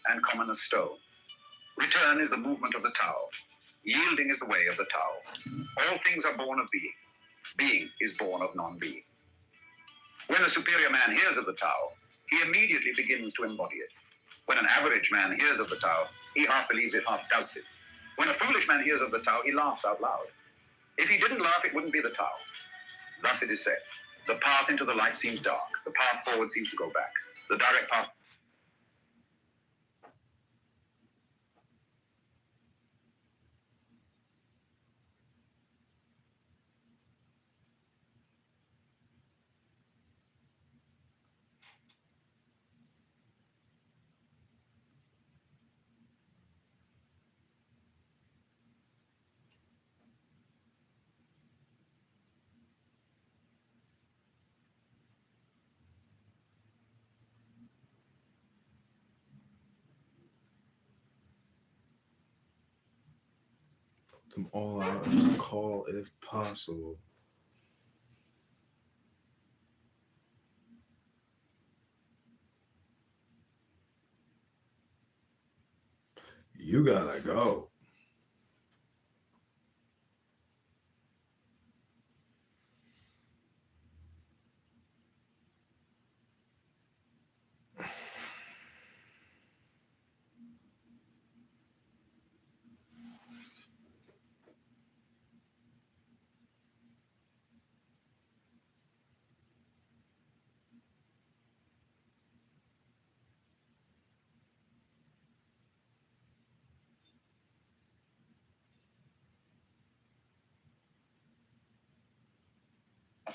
and common as stone. Return is the movement of the Tao. Yielding is the way of the Tao. All things are born of being. Being is born of non-being. When a superior man hears of the Tao, he immediately begins to embody it. When an average man hears of the Tao, he half believes it, half doubts it. When a foolish man hears of the Tao, he laughs out loud. If he didn't laugh, it wouldn't be the Tao. Thus it is said, the path into the light seems dark. The path forward seems to go back. The direct path. Them all out and call if possible. You gotta go.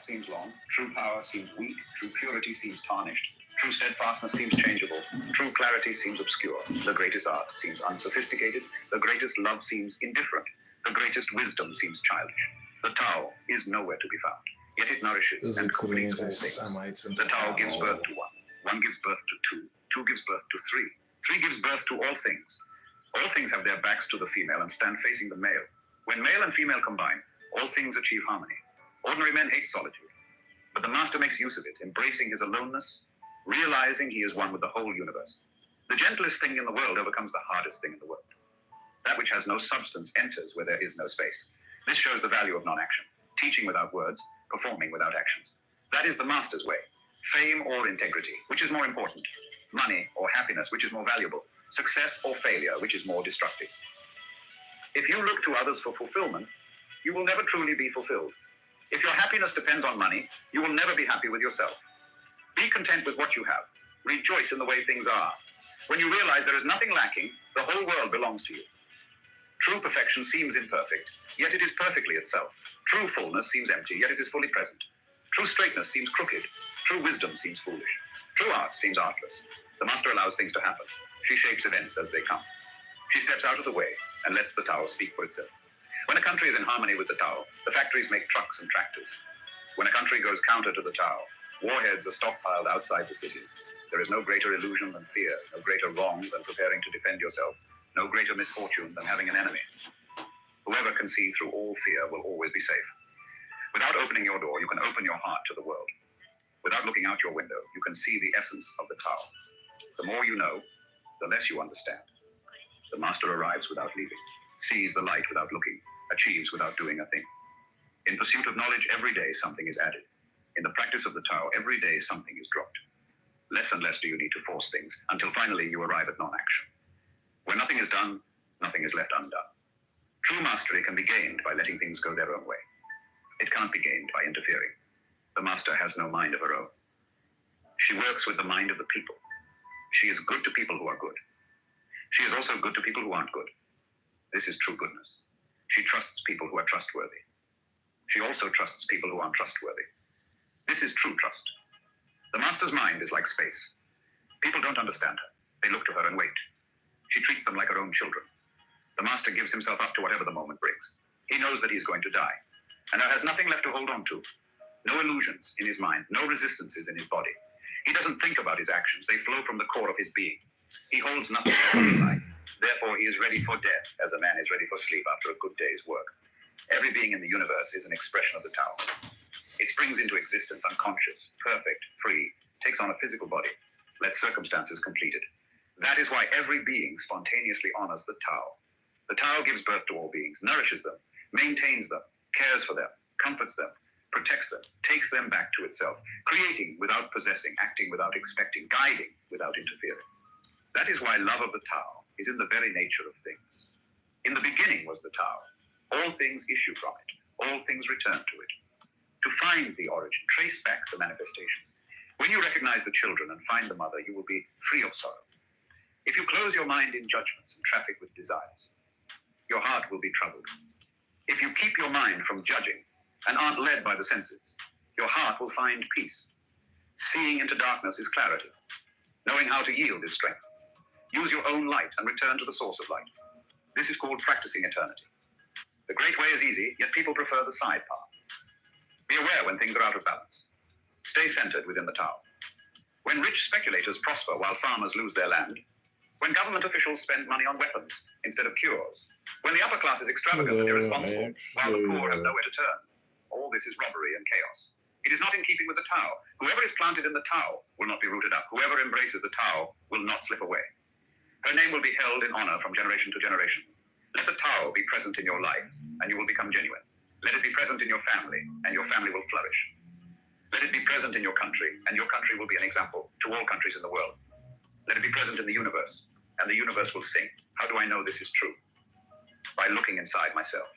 Seems long, true power seems weak, true purity seems tarnished, true steadfastness seems changeable, true clarity seems obscure, the greatest art seems unsophisticated, the greatest love seems indifferent, the greatest wisdom seems childish. The Tao is nowhere to be found, yet it nourishes and completes all things. The Tao gives birth to one gives birth to two gives birth to three gives birth to all things. All things have their backs to the female and stand facing the male. When male and female combine, all things achieve harmony. Ordinary men hate solitude, but the master makes use of it, embracing his aloneness, realizing he is one with the whole universe. The gentlest thing in the world overcomes the hardest thing in the world. That which has no substance enters where there is no space. This shows the value of non-action, teaching without words, performing without actions. That is the master's way. Fame or integrity, which is more important? Money or happiness, which is more valuable? Success or failure, which is more destructive? If you look to others for fulfillment, you will never truly be fulfilled. If your happiness depends on money, you will never be happy with yourself. Be content with what you have. Rejoice in the way things are. When you realize there is nothing lacking, the whole world belongs to you. True perfection seems imperfect, yet it is perfectly itself. True fullness seems empty, yet it is fully present. True straightness seems crooked. True wisdom seems foolish. True art seems artless. The master allows things to happen. She shapes events as they come. She steps out of the way and lets the Tao speak for itself. When a country is in harmony with the Tao, the factories make trucks and tractors. When a country goes counter to the Tao, warheads are stockpiled outside the cities. There is no greater illusion than fear, no greater wrong than preparing to defend yourself, no greater misfortune than having an enemy. Whoever can see through all fear will always be safe. Without opening your door, you can open your heart to the world. Without looking out your window, you can see the essence of the Tao. The more you know, the less you understand. The master arrives without leaving, sees the light without looking, achieves without doing a thing. In pursuit of knowledge, every day something is added. In the practice of the Tao, every day something is dropped. Less and less do you need to force things, until finally you arrive at non-action. When nothing is done, nothing is left undone. True mastery can be gained by letting things go their own way. It can't be gained by interfering. The master has no mind of her own. She works with the mind of the people. She is good to people who are good. She is also good to people who aren't good. This is true goodness. She trusts people who are trustworthy. She also trusts people who aren't trustworthy. This is true trust. The master's mind is like space. People don't understand her. They look to her and wait. She treats them like her own children. The master gives himself up to whatever the moment brings. He knows that he is going to die, and there has nothing left to hold on to. No illusions in his mind, no resistances in his body. He doesn't think about his actions. They flow from the core of his being. He holds nothing inside. Therefore, he is ready for death as a man is ready for sleep after a good day's work. Every being in the universe is an expression of the Tao. It springs into existence unconscious, perfect, free, takes on a physical body, lets circumstances complete it. That is why every being spontaneously honors the Tao. The Tao gives birth to all beings, nourishes them, maintains them, cares for them, comforts them, protects them, takes them back to itself, creating without possessing, acting without expecting, guiding without interfering. That is why love of the Tao is in the very nature of things. In the beginning was the Tao. All things issue from it. All things return to it. To find the origin, trace back the manifestations. When you recognize the children and find the mother, you will be free of sorrow. If you close your mind in judgments and traffic with desires, your heart will be troubled. If you keep your mind from judging and aren't led by the senses, your heart will find peace. Seeing into darkness is clarity. Knowing how to yield is strength. Use your own light and return to the source of light. This is called practicing eternity. The great way is easy, yet people prefer the side path. Be aware when things are out of balance. Stay centered within the Tao. When rich speculators prosper while farmers lose their land, when government officials spend money on weapons instead of cures, when the upper class is extravagant and irresponsible, while the poor have nowhere to turn, all this is robbery and chaos. It is not in keeping with the Tao. Whoever is planted in the Tao will not be rooted up. Whoever embraces the Tao will not slip away. Her name will be held in honor from generation to generation. Let the Tao be present in your life, and you will become genuine. Let it be present in your family, and your family will flourish. Let it be present in your country, and your country will be an example to all countries in the world. Let it be present in the universe, and the universe will sing. How do I know this is true? By looking inside myself.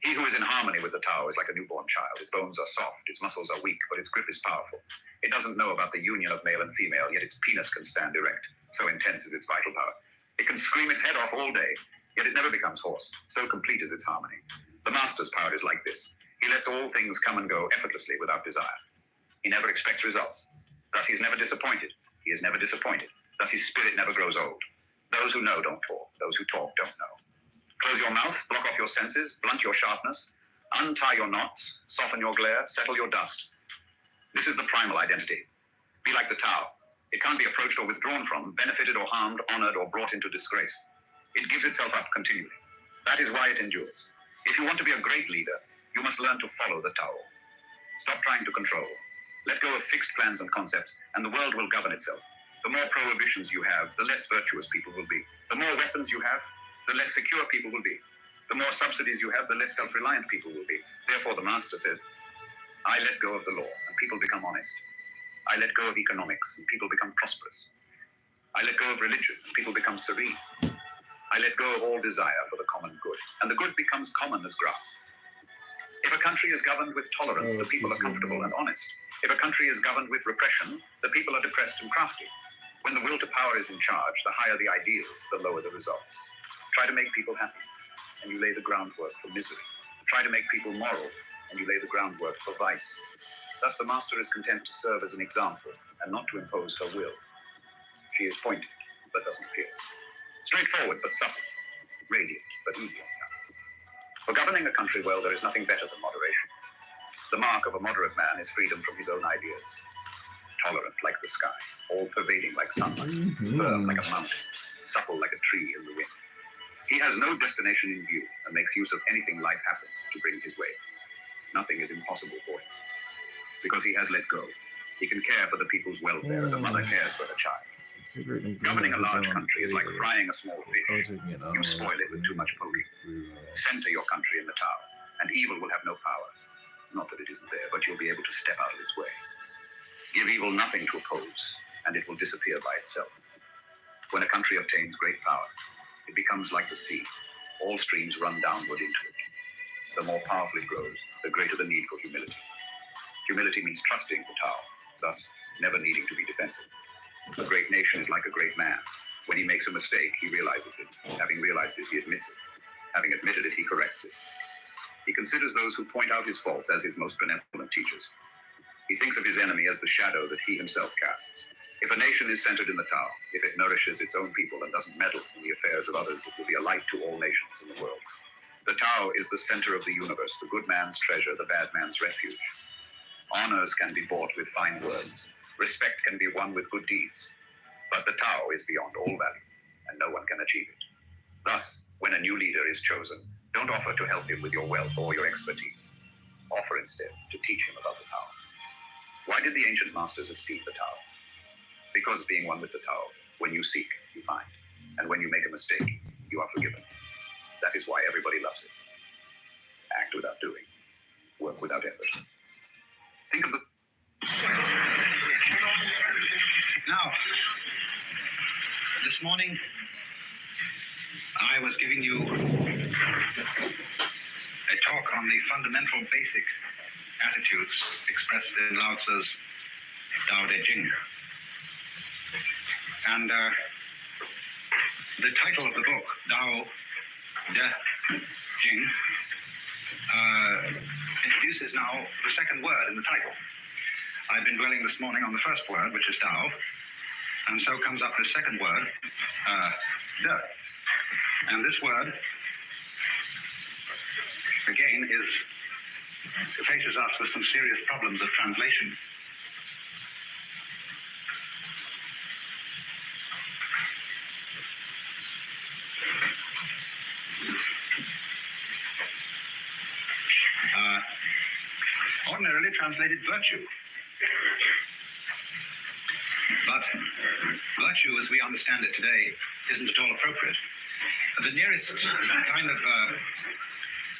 He who is in harmony with the Tao is like a newborn child. Its bones are soft, its muscles are weak, but its grip is powerful. It doesn't know about the union of male and female, yet its penis can stand erect. So intense is its vital power. It can scream its head off all day, yet it never becomes hoarse. So complete is its harmony. The master's power is like this. He lets all things come and go effortlessly without desire. He never expects results. Thus he is never disappointed. He is never disappointed. Thus his spirit never grows old. Those who know don't talk. Those who talk don't know. Close your mouth, block off your senses, blunt your sharpness, untie your knots, soften your glare, settle your dust. This is the primal identity. Be like the Tao. It can't be approached or withdrawn from, benefited or harmed, honored or brought into disgrace. It gives itself up continually. That is why it endures. If you want to be a great leader, you must learn to follow the Tao. Stop trying to control. Let go of fixed plans and concepts, and the world will govern itself. The more prohibitions you have, the less virtuous people will be. The more weapons you have, the less secure people will be. The more subsidies you have, the less self-reliant people will be. Therefore, the master says, I let go of the law, and people become honest. I let go of economics, and people become prosperous. I let go of religion, and people become serene. I let go of all desire for the common good, and the good becomes common as grass. If a country is governed with tolerance, the people are comfortable and honest. If a country is governed with repression, the people are depressed and crafty. When the will to power is in charge, the higher the ideals, the lower the results. Try to make people happy, and you lay the groundwork for misery. Try to make people moral, and you lay the groundwork for vice. Thus the master is content to serve as an example, and not to impose her will. She is pointed, but doesn't pierce. Straightforward, but supple. Radiant, but easy on tongues. For governing a country well, there is nothing better than moderation. The mark of a moderate man is freedom from his own ideas. Tolerant like the sky, all-pervading like sunlight, firm like a mountain, supple like a tree in the wind. He has no destination in view and makes use of anything life happens to bring his way. Nothing is impossible for him. Because he has let go, he can care for the people's welfare as a mother cares for her child. Governing a large country is like frying a small fish. You spoil it with too much poking. Center your country in the Tao, and evil will have no power. Not that it isn't there, but you'll be able to step out of its way. Give evil nothing to oppose, and it will disappear by itself. When a country obtains great power, it becomes like the sea. All streams run downward into it. The more powerful it grows, the greater the need for humility. Humility means trusting the Tao, thus never needing to be defensive. A great nation is like a great man. When he makes a mistake, he realizes it. Having realized it, he admits it. Having admitted it, he corrects it. He considers those who point out his faults as his most benevolent teachers. He thinks of his enemy as the shadow that he himself casts. If a nation is centered in the Tao, if it nourishes its own people and doesn't meddle in the affairs of others, it will be a light to all nations in the world. The Tao is the center of the universe, the good man's treasure, the bad man's refuge. Honors can be bought with fine words. Respect can be won with good deeds. But the Tao is beyond all value, and no one can achieve it. Thus, when a new leader is chosen, don't offer to help him with your wealth or your expertise. Offer instead to teach him about the Tao. Why did the ancient masters esteem the Tao? Because being one with the Tao, when you seek, you find. And when you make a mistake, you are forgiven. That is why everybody loves it. Act without doing. Work without effort. Think of the... Now, this morning, I was giving you a talk on the fundamental basic attitudes expressed in Lao Tzu's Tao Te Ching. And the title of the book, Tao Te Ching, introduces now the second word in the title. I've been dwelling this morning on the first word, which is Tao, and so comes up the second word, De. And this word, again, faces us with some serious problems of translation. Ordinarily translated virtue. But virtue, as we understand it today, isn't at all appropriate. The nearest kind of,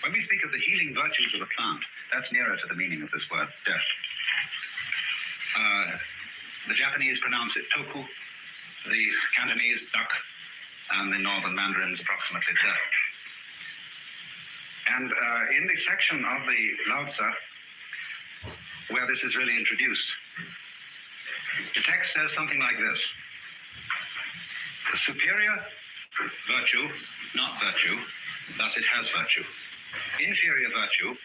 when we speak of the healing virtues of a plant, that's nearer to the meaning of this word, de. The Japanese pronounce it toku, the Cantonese dak, and the Northern Mandarins approximately de. And in the section of the Lao Tzu where this is really introduced, the text says something like this: the superior virtue, not virtue, thus it has virtue. Inferior virtue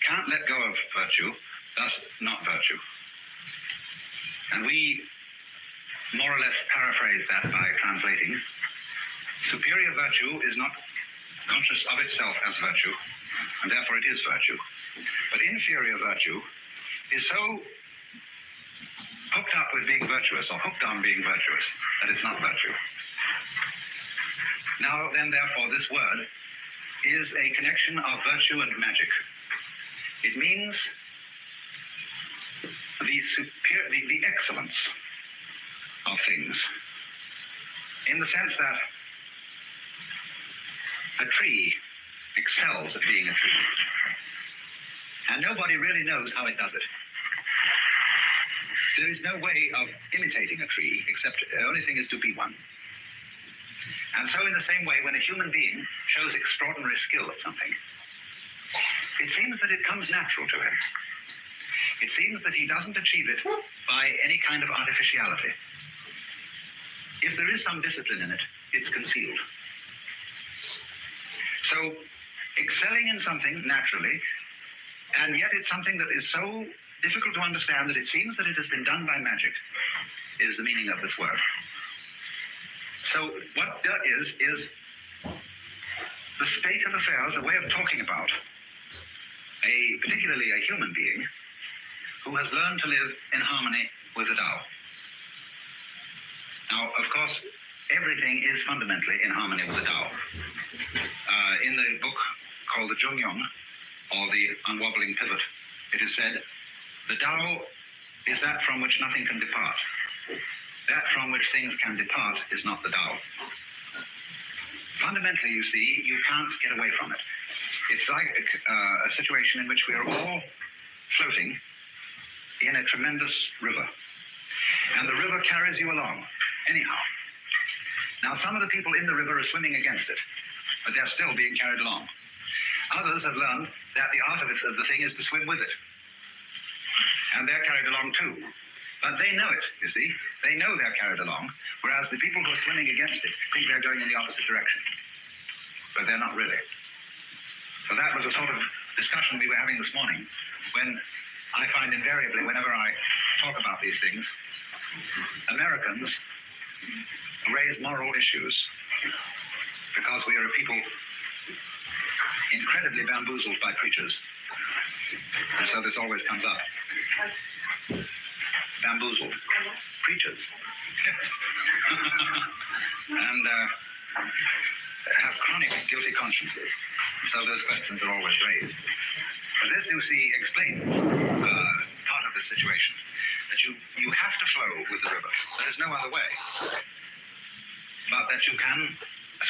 can't let go of virtue, thus not virtue. And we more or less paraphrase that by translating: superior virtue is not conscious of itself as virtue, and therefore it is virtue. But inferior virtue is so hooked up with being virtuous, or hooked on being virtuous, that it's not virtue. Now then, therefore, this word is a connection of virtue and magic. It means the excellence of things, in the sense that a tree excels at being a tree, and nobody really knows how it does it. There is no way of imitating a tree, except the only thing is to be one. And so in the same way, when a human being shows extraordinary skill at something, it seems that it comes natural to him. It seems that he doesn't achieve it by any kind of artificiality. If there is some discipline in it, it's concealed. So excelling in something naturally, and yet it's something that is so difficult to understand that it seems that it has been done by magic, is the meaning of this word. So what De is the state of affairs, a way of talking about particularly a human being who has learned to live in harmony with the Tao. Now, of course, everything is fundamentally in harmony with the Tao. In the book called the Zhongyong, or the Unwobbling Pivot, it is said, the Tao is that from which nothing can depart. That from which things can depart is not the Tao. Fundamentally, you see, you can't get away from it. It's like a situation in which we are all floating in a tremendous river. And the river carries you along, anyhow. Now, some of the people in the river are swimming against it, but they're still being carried along. Others have learned that the art of the thing is to swim with it. And they're carried along too. But they know it, you see. They know they're carried along, whereas the people who are swimming against it think they're going in the opposite direction. But they're not really. So that was a sort of discussion we were having this morning, when I find invariably, whenever I talk about these things, Americans raise moral issues because we are a people incredibly bamboozled by preachers. And so this always comes up. Bamboozled. Preachers. And have chronic guilty consciences. So those questions are always raised. But this, you see, explains part of the situation. That you have to flow with the river. There is no other way. but that you can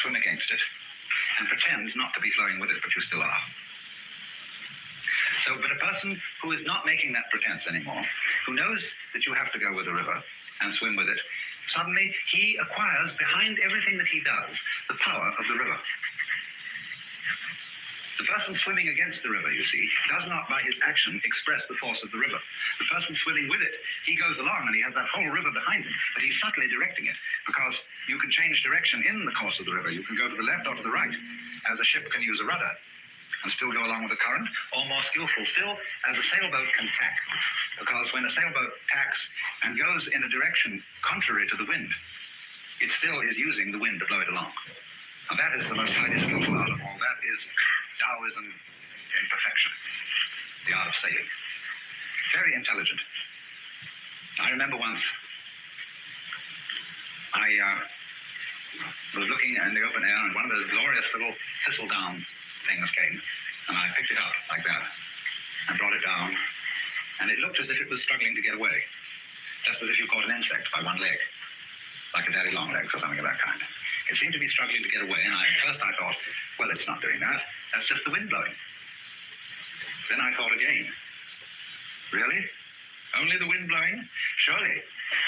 swim against it and pretend not to be flowing with it, but you still are. So, but a person who is not making that pretense anymore, who knows that you have to go with the river and swim with it, suddenly he acquires behind everything that he does the power of the river. The person swimming against the river, you see, does not by his action express the force of the river. The person swimming with it, he goes along and he has that whole river behind him, but he's subtly directing it, because you can change direction in the course of the river. You can go to the left or to the right, as a ship can use a rudder and still go along with the current, or more skillful still, as a sailboat can tack. Because when a sailboat tacks and goes in a direction contrary to the wind, it still is using the wind to blow it along. And that is the most highly skillful art of all. That is Taoism in perfection, the art of sailing. Very intelligent. I remember once I was looking in the open air, and one of those glorious little thistledown things came, and I picked it up like that and brought it down, and it looked as if it was struggling to get away, just as if you caught an insect by one leg, like a daddy long legs or something of that kind. It seemed to be struggling to get away, and at first I thought, well, it's not doing that. That's just the wind blowing. Then I thought again, really? Only the wind blowing? Surely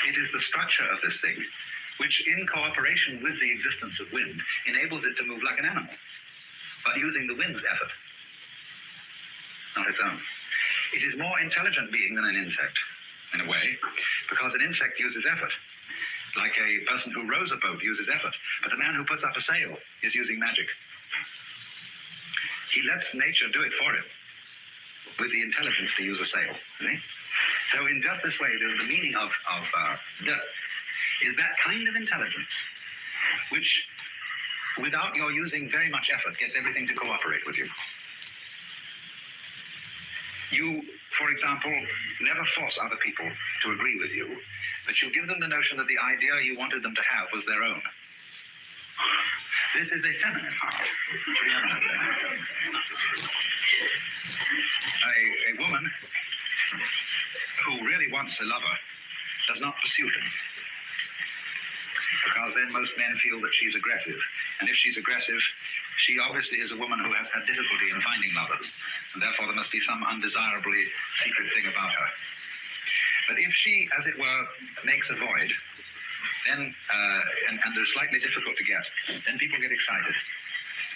it is the structure of this thing which, in cooperation with the existence of wind, enables it to move like an animal, but using the wind's effort, not its own. It is more intelligent being than an insect, in a way, because an insect uses effort. Like a person who rows a boat uses effort, but the man who puts up a sail is using magic. He lets nature do it for him with the intelligence to use a sail. See? So in just this way, the meaning of De is that kind of intelligence which, without your using very much effort, gets everything to cooperate with you. You, for example, never force other people to agree with you, but you give them the notion that the idea you wanted them to have was their own. This is a feminine heart. A woman who really wants a lover does not pursue him, because then most men feel that she's aggressive. And if she's aggressive, she obviously is a woman who has had difficulty in finding lovers, and therefore there must be some undesirably secret thing about her. But if she, as it were, makes a void, then, and is slightly difficult to get, then people get excited.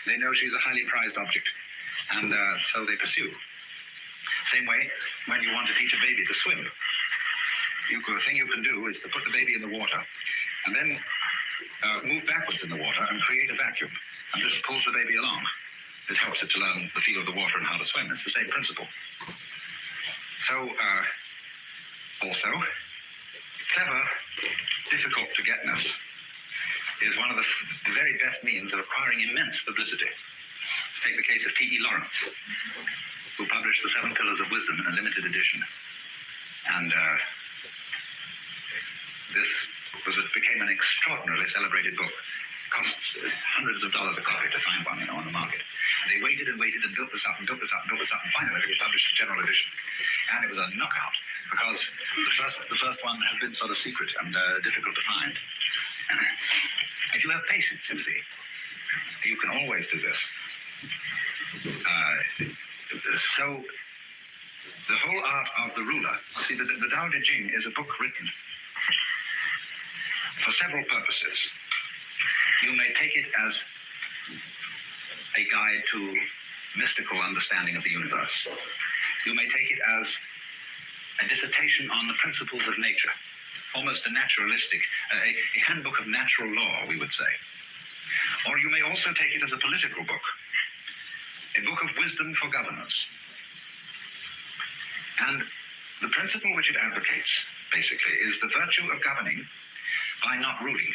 They know she's a highly prized object, and so they pursue. Same way, when you want to teach a baby to swim, the thing you can do is to put the baby in the water, and then move backwards in the water and create a vacuum, and this pulls the baby along. It helps it to learn the feel of the water and how to swim. It's the same principle. So, also, clever, difficult to getness is one of the very best means of acquiring immense publicity. Take the case of T.E. Lawrence, who published The 7 Pillars of Wisdom in a limited edition. And this became an extraordinarily celebrated book. Cost hundreds of dollars a copy to find one, on the market. And they waited and waited and built this up and built this up and built this up, and finally they published a general edition. And it was a knockout, because the first one had been sort of secret and difficult to find. If you have patience, you see, you can always do this. So the whole art of the ruler, see, the Tao Te Ching is a book written for several purposes. You may take it as a guide to mystical understanding of the universe. You may take it as a dissertation on the principles of nature, almost a naturalistic, a handbook of natural law, we would say. Or you may also take it as a political book, a book of wisdom for governors. And the principle which it advocates, basically, is the virtue of governing by not ruling.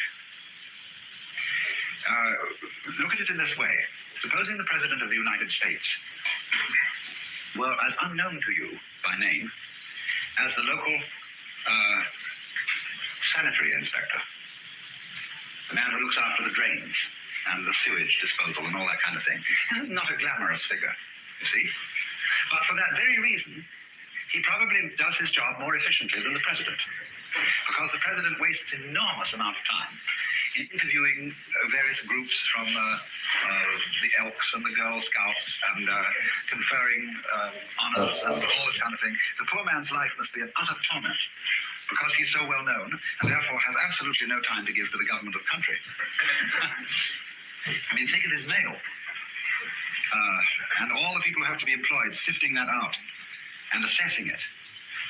Look at it in this way. Supposing the President of the United States were as unknown to you by name as the local sanitary inspector, the man who looks after the drains and the sewage disposal and all that kind of thing. This is not a glamorous figure, you see. But for that very reason, he probably does his job more efficiently than the president. because the president wastes enormous amount of time in interviewing various groups from the Elks and the Girl Scouts and conferring honors and all this kind of thing. The poor man's life must be an utter torment because he's so well known and therefore has absolutely no time to give to the government of the country. I mean, think of his mail. And all the people who have to be employed sifting that out and assessing it.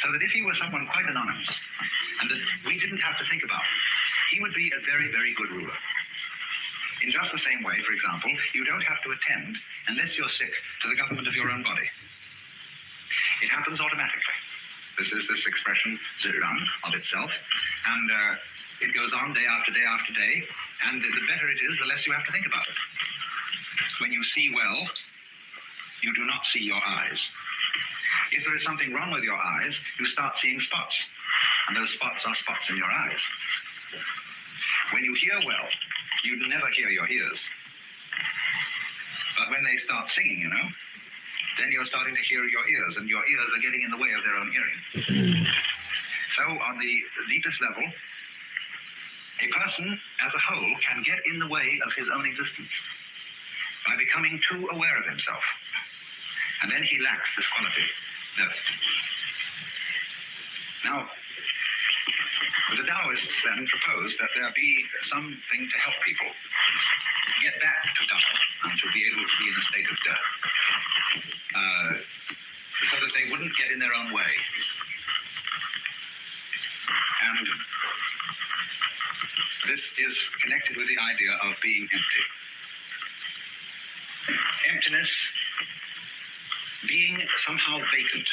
So that if he were someone quite anonymous and that we didn't have to think about, he would be a very, very good ruler. In just the same way, for example, you don't have to attend, unless you're sick, to the government of your own body. It happens automatically. This is this expression, Zirang, of itself, and it goes on day after day after day, and the better it is, the less you have to think about it. When you see well, you do not see your eyes. If there is something wrong with your eyes, you start seeing spots, and those spots are spots in your eyes. When you hear well, you never hear your ears. But when they start singing, you know, then you're starting to hear your ears, and your ears are getting in the way of their own hearing. So on the deepest level, a person as a whole can get in the way of his own existence by becoming too aware of himself. And then he lacks this quality. Now, the Taoists then proposed that there be something to help people get back to Tao and to be able to be in a state of death, so that they wouldn't get in their own way. And this is connected with the idea of being empty. Emptiness, being somehow vacant,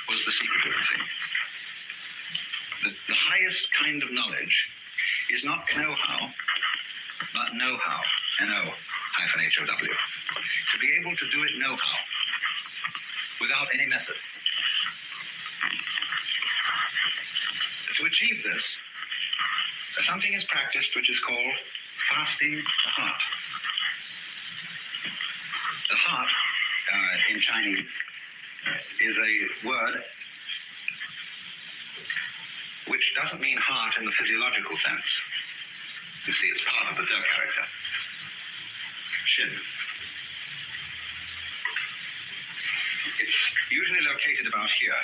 was the secret of the thing. The highest kind of knowledge is not know-how, but know-how, N-O-H-O-W. To be able to do it know-how, without any method. To achieve this, something is practiced which is called fasting the heart. The heart, in Chinese, is a word which doesn't mean heart in the physiological sense. You see, it's part of the De character. Shin. It's usually located about here.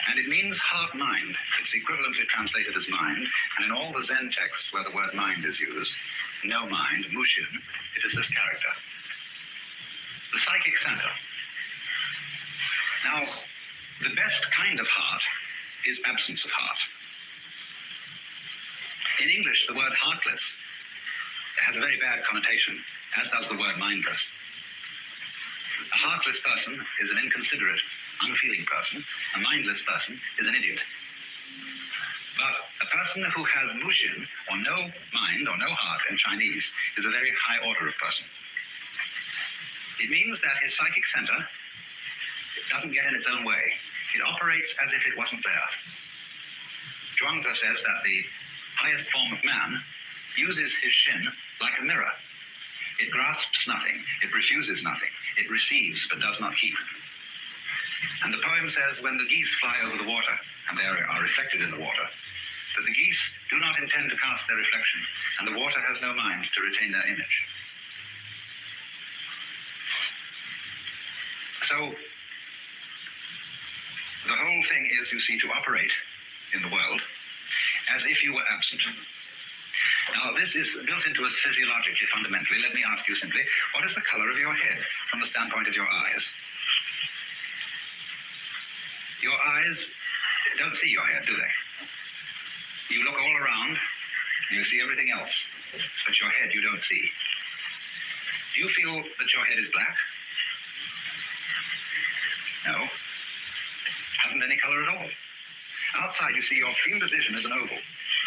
And it means heart-mind. It's equivalently translated as mind. And in all the Zen texts where the word mind is used, no mind, Mushin, it is this character. The psychic center. Now, the best kind of heart is absence of heart. In English, the word heartless has a very bad connotation, as does the word mindless. A heartless person is an inconsiderate, unfeeling person. A mindless person is an idiot. But a person who has mushin, or no mind, or no heart in Chinese, is a very high order of person. It means that his psychic center doesn't get in its own way. It operates as if it wasn't there. Zhuangzi says that the highest form of man uses his shin like a mirror. It grasps nothing, it refuses nothing, it receives but does not keep. And the poem says, when the geese fly over the water, and they are reflected in the water, that the geese do not intend to cast their reflection, and the water has no mind to retain their image. So, the whole thing is, you see, to operate in the world as if you were absent. Now, this is built into us physiologically, fundamentally. Let me ask you simply, what is the color of your head from the standpoint of your eyes? Your eyes don't see your head, do they? You look all around, and you see everything else, but your head you don't see. Do you feel that your head is black? No. Hasn't any color at all. Outside, you see your field of vision is an oval,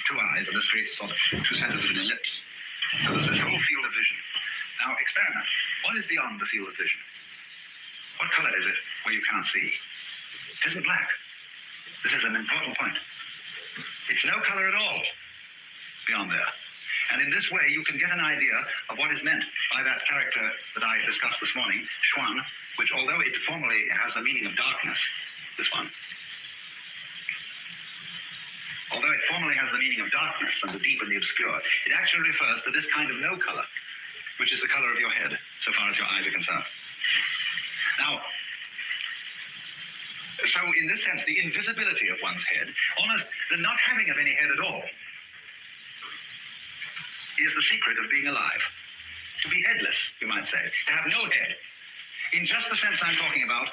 two eyes, and this creates sort of two centers of an ellipse. So there's this whole field of vision. Now, experiment. What is beyond the field of vision? What color is it where you can't see? It isn't black. This is an important point. It's no color at all beyond there. And in this way, you can get an idea of what is meant by that character that I discussed this morning, Xuan, which although it formally has the meaning of darkness, this one, although it formally has the meaning of darkness and the deep and the obscure, it actually refers to this kind of no color, which is the color of your head, so far as your eyes are concerned. Now, so in this sense, the invisibility of one's head, almost the not having of any head at all, is the secret of being alive. To be headless, you might say, to have no head. In just the sense I'm talking about,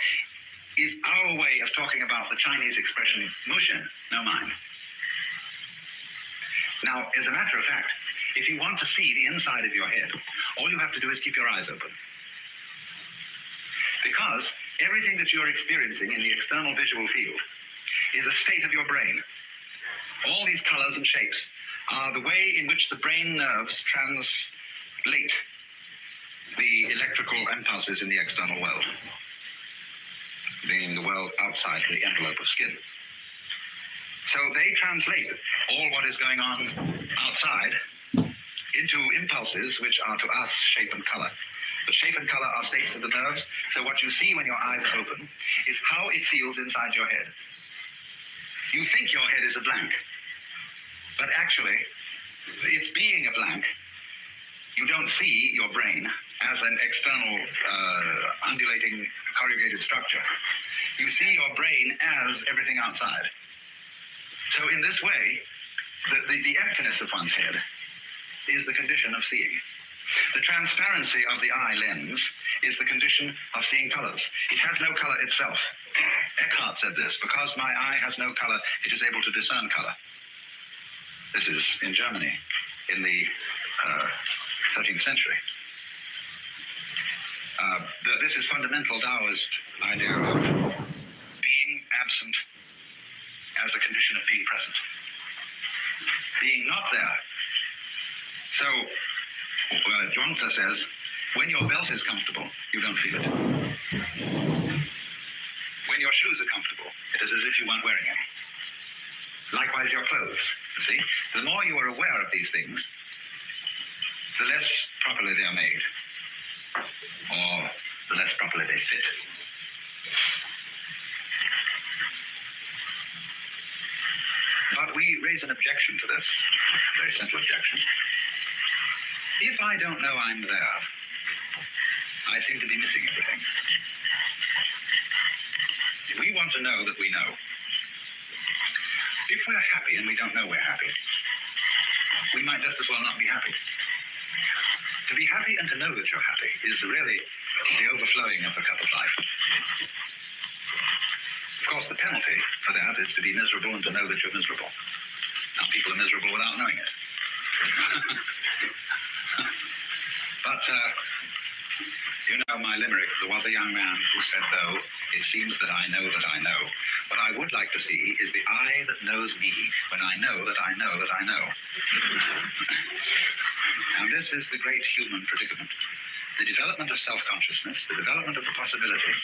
is our way of talking about the Chinese expression, mushen, no mind. Now, as a matter of fact, if you want to see the inside of your head, all you have to do is keep your eyes open. Because everything that you're experiencing in the external visual field is a state of your brain. All these colors and shapes are the way in which the brain nerves translate the electrical impulses in the external world, meaning the world outside the envelope of skin. So they translate all what is going on outside into impulses which are to us shape and color. The shape and color are states of the nerves, so what you see when your eyes are open is how it feels inside your head. You think your head is a blank, but actually, it's being a blank. You don't see your brain as an external undulating corrugated structure. You see your brain as everything outside. So in this way, the emptiness of one's head is the condition of seeing. The transparency of the eye lens is the condition of seeing colors. It has no color itself. Eckhart said this, because my eye has no color, it is able to discern color. This is in Germany in the 13th century. This is fundamental Taoist idea of being absent as a condition of being present. Being not there. So, Zhuangzi says, when your belt is comfortable, you don't feel it. When your shoes are comfortable, it is as if you weren't wearing any. Likewise, your clothes. You see, the more you are aware of these things, the less properly they are made, or the less properly they fit. But we raise an objection to this, a very simple objection. If I don't know I'm there, I seem to be missing everything. We want to know that we know. If we're happy and we don't know we're happy, we might just as well not be happy. To be happy and to know that you're happy is really the overflowing of the cup of life. Of course, the penalty for that is to be miserable and to know that you're miserable. Now, people are miserable without knowing it. But, you know my limerick, there was a young man who said, though, it seems that I know that I know. What I would like to see is the eye that knows me when I know that I know that I know. And this is the great human predicament. The development of self-consciousness, the development of the possibility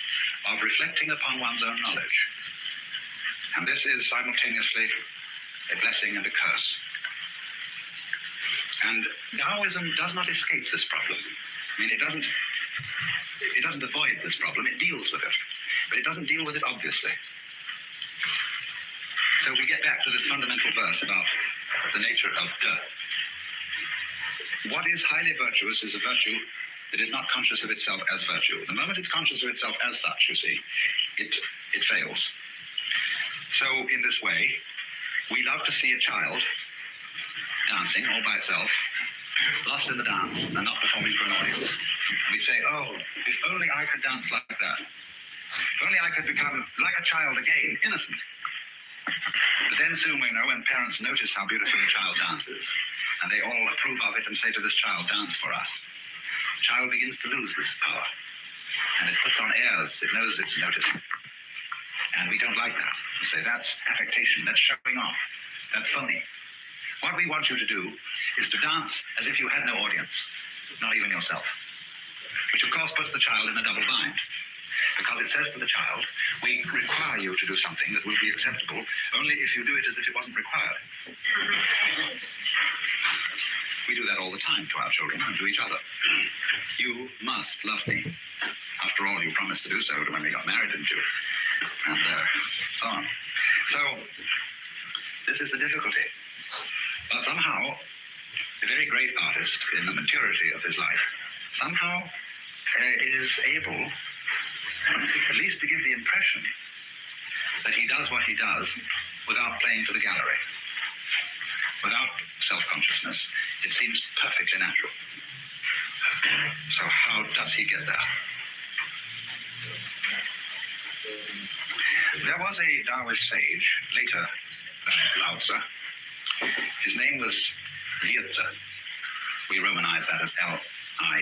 of reflecting upon one's own knowledge. And this is simultaneously a blessing and a curse. And Taoism does not escape this problem. I mean, it doesn't avoid this problem, it deals with it. But it doesn't deal with it obviously. So we get back to this fundamental verse about the nature of De. What is highly virtuous is a virtue that is not conscious of itself as virtue. The moment it's conscious of itself as such, you see, it fails. So in this way, we love to see a child dancing all by itself, lost in the dance and not performing for an audience. We say, oh, if only I could dance like that. If only I could become like a child again, innocent. But then soon we know when parents notice how beautifully a child dances, and they all approve of it and say to this child, dance for us. The child begins to lose this power, and it puts on airs, it knows it's noticed. And we don't like that. We say, that's affectation, that's showing off, that's phony. What we want you to do is to dance as if you had no audience, not even yourself. Which of course puts the child in a double bind. Because it says to the child, we require you to do something that will be acceptable only if you do it as if it wasn't required. We do that all the time to our children and to each other. You must love me. After all, you promised to do so when we got married, didn't you? And so on. So This is the difficulty. But somehow, the very great artist, in the maturity of his life, somehow is able at least to give the impression that he does what he does without playing to the gallery, without self-consciousness. It seems perfectly natural. So how does he get there? There was a Taoist sage, later Lao Tzu. His name was Liezi. We romanize that as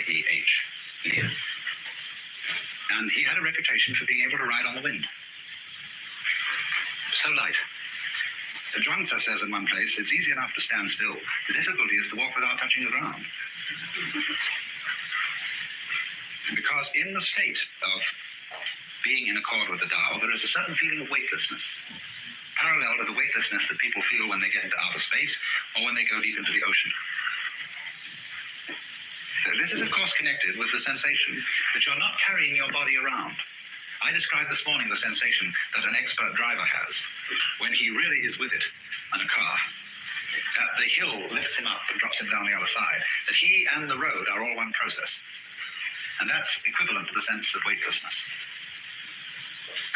Lieh. Lieh. And he had a reputation for being able to ride on the wind. So light. The Zhuangzi says in one place, it's easy enough to stand still. The difficulty is to walk without touching the ground. Because in the state of being in accord with the Tao, there is a certain feeling of weightlessness, parallel to the weightlessness that people feel when they get into outer space or when they go deep into the ocean. This is, of course, connected with the sensation that you're not carrying your body around. I described this morning the sensation that an expert driver has when he really is with it on a car. The hill lifts him up and drops him down the other side, that he and the road are all one process. And that's equivalent to the sense of weightlessness.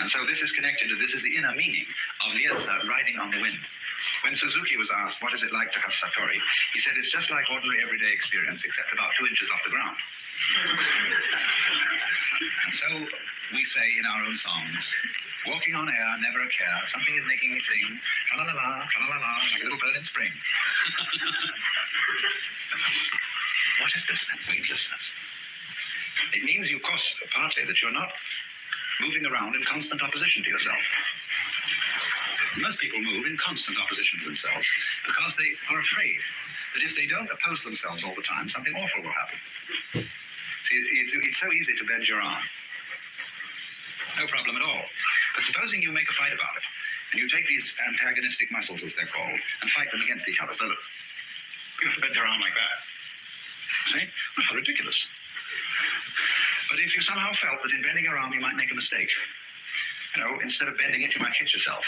And so this is connected to, this is the inner meaning of Liezi riding on the wind. When Suzuki was asked, what is it like to have Satori? He said, it's just like ordinary everyday experience, except about 2 inches off the ground. And so we say in our own songs, walking on air, never a care, something is making me sing, tra-la-la-la, tra-la-la-la, like a little bird in spring. What is this weightlessness? It means, of course, partly that you're not moving around in constant opposition to yourself. Most people move in constant opposition to themselves because they are afraid that if they don't oppose themselves all the time, something awful will happen. See, it's so easy to bend your arm. No problem at all. But supposing you make a fight about it, and you take these antagonistic muscles, as they're called, and fight them against each other, so that you have to bend your arm like that. See? Well, how ridiculous. But if you somehow felt that in bending your arm you might make a mistake, instead of bending it, you might hit yourself.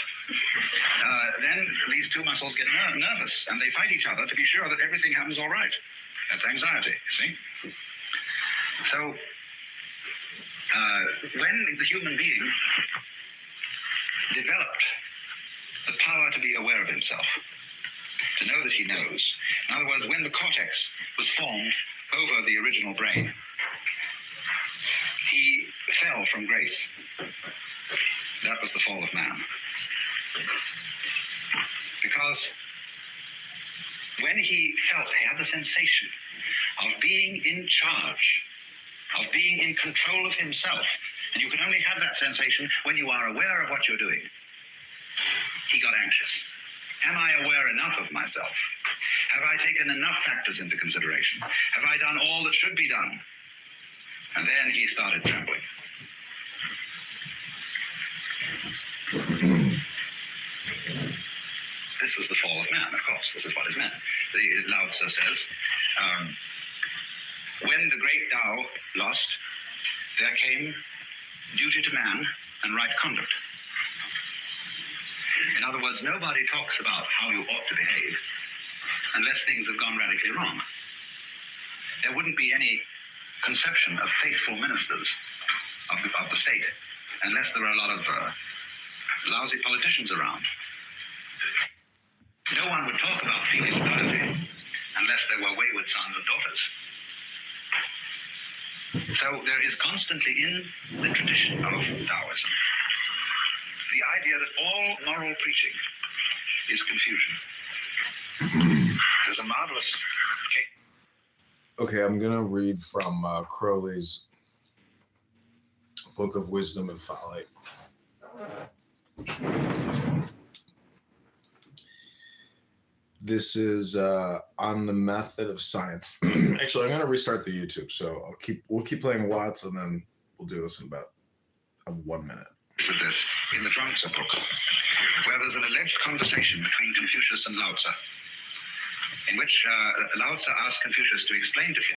Then these two muscles get nervous, and they fight each other to be sure that everything happens all right. That's anxiety, see? So, when the human being developed the power to be aware of himself, to know that he knows, in other words, when the cortex was formed over the original brain, he fell from grace. That was the fall of man. Because when he felt, he had the sensation of being in charge, of being in control of himself, and you can only have that sensation when you are aware of what you're doing, he got anxious. Am I aware enough of myself? Have I taken enough factors into consideration? Have I done all that should be done? And then he started trembling. This was the fall of man, of course. This is what is meant. Lao Tzu says, when the great Tao lost, there came duty to man and right conduct. In other words, nobody talks about how you ought to behave unless things have gone radically wrong. There wouldn't be any conception of faithful ministers of the state unless there are a lot of lousy politicians around. No one would talk about filial piety unless there were wayward sons and daughters. So there is constantly in the tradition of Taoism the idea that all moral preaching is confusion. There's a marvelous case. Okay, I'm going to read from Crowley's Book of Wisdom and Folly. This is on the method of science. Actually, I'm going to restart the YouTube, so we'll keep playing Watts, and then we'll do this in about 1 minute. With this in the Zhuangzi book, where there's an alleged conversation between Confucius and Lao Tzu, in which Lao Tzu asked Confucius to explain to him